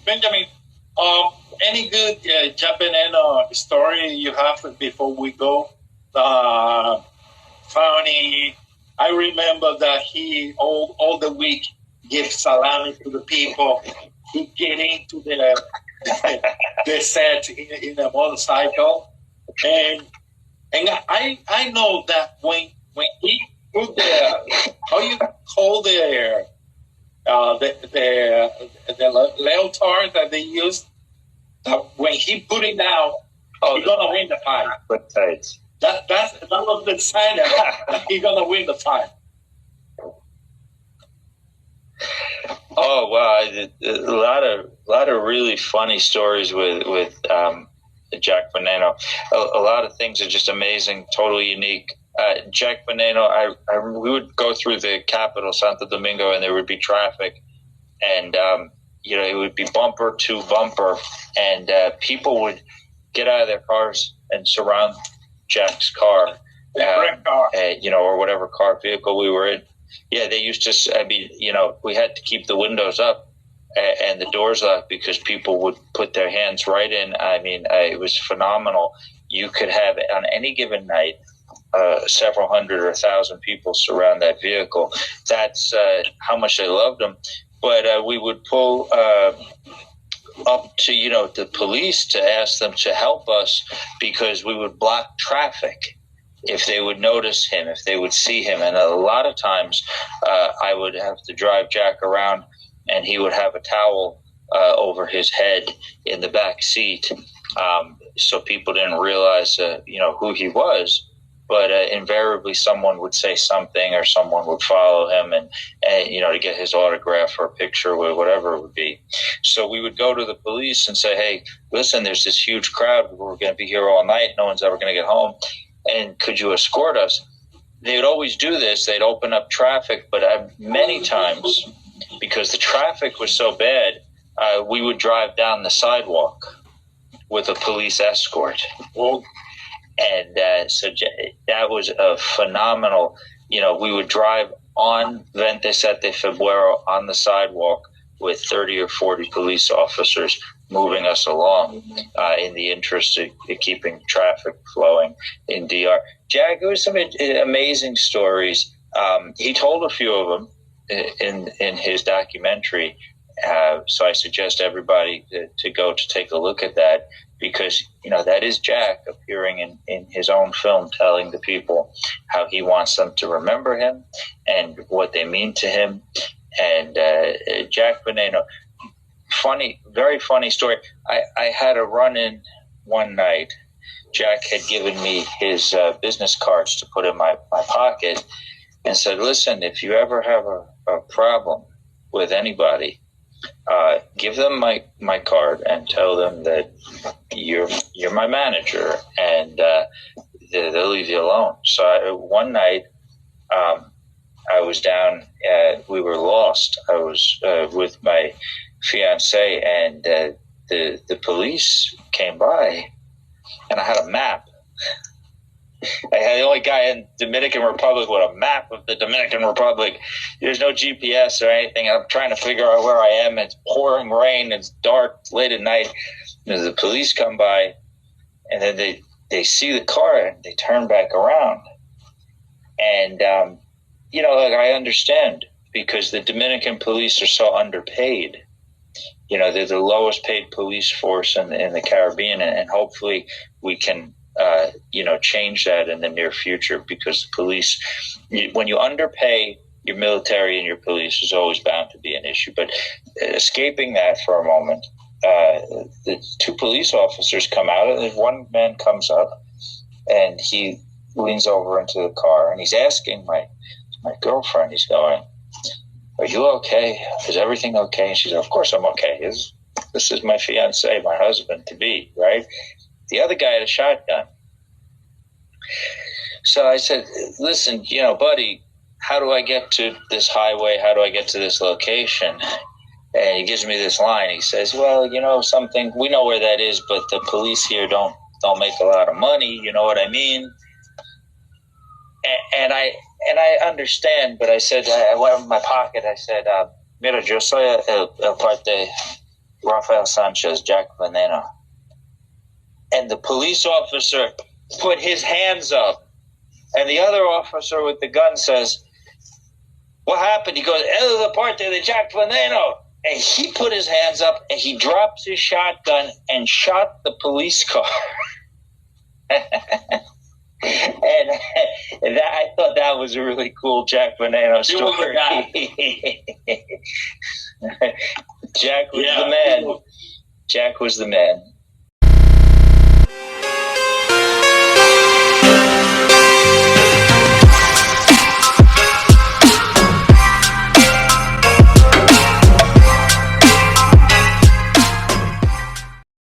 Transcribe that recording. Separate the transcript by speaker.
Speaker 1: Benjamin, any good Jack Veneno story you have before we go? Funny. I remember that he all the week gives salami to the people. He get into the set in a motorcycle, and I know that when he put the how you call the leotard that they use, when he put it down, he's gonna win the fight. That was the sign that he's gonna win the fight.
Speaker 2: Oh wow! A lot of really funny stories with Jack Veneno. A lot of things are just amazing, totally unique. Jack Veneno, we would go through the capital, Santo Domingo, and there would be traffic, and it would be bumper to bumper, and people would get out of their cars and surround Jack's car, or whatever vehicle we were in. Yeah, they used to. We had to keep the windows up and the doors locked because people would put their hands right in. I mean, it was phenomenal. You could have on any given night several hundred or 1,000 people surround that vehicle. That's how much they loved them. But we would pull up to the police to ask them to help us because we would block traffic if they would notice him, if they would see him. And a lot of times I would have to drive Jack around and he would have a towel over his head in the back seat, so people didn't realize who he was. But invariably someone would say something or someone would follow him and to get his autograph or a picture or whatever it would be. So we would go to the police and say, hey, listen, there's this huge crowd. We're going to be here all night. No one's ever going to get home. And could you escort us? They would always do this. They'd open up traffic, but many times, because the traffic was so bad, we would drive down the sidewalk with a police escort. Well, and so that was a phenomenal, we would drive on 27 February on the sidewalk with 30 or 40 police officers moving us along in the interest of keeping traffic flowing in DR. Jack, there was some amazing stories. He told a few of them in his documentary. So I suggest everybody to go to take a look at that, because that is Jack appearing in his own film, telling the people how he wants them to remember him and what they mean to him. And Jack Veneno, very funny story. I had a run-in one night. Jack had given me his business cards to put in my pocket and said, listen, if you ever have a problem with anybody, give them my card and tell them that you're my manager, and they'll leave you alone. So one night, I was down. We were lost. I was with my fiance, and the police came by, and I had a map. I had the only guy in Dominican Republic with a map of the Dominican Republic. There's no GPS or anything. I'm trying to figure out where I am. It's pouring rain. It's dark, late at night. And the police come by, and then they see the car, and they turn back around. And, I understand, because the Dominican police are so underpaid. They're the lowest paid police force in the Caribbean, and hopefully we can change that in the near future, because the police, when you underpay your military and your police, is always bound to be an issue. But escaping that for a moment, the two police officers come out, and one man comes up, and he leans over into the car, and he's asking my girlfriend, he's going, are you okay? Is everything okay? And she said, of course I'm okay. This is my fiance, my husband to be, right? The other guy had a shotgun. So I said, listen, buddy, how do I get to this highway? How do I get to this location? And he gives me this line. He says, well, something, we know where that is, but the police here don't make a lot of money. You know what I mean? And I understand, but I said, I went in my pocket. I said, mira, yo soy el parte Rafael Sanchez, Jack Veneno. And the police officer put his hands up. And the other officer with the gun says, what happened? He goes, El Deporte de Jack Veneno. And he put his hands up and he dropped his shotgun and shot the police car. And I thought that was a really cool Jack Veneno story. Jack was the man. Jack was the man.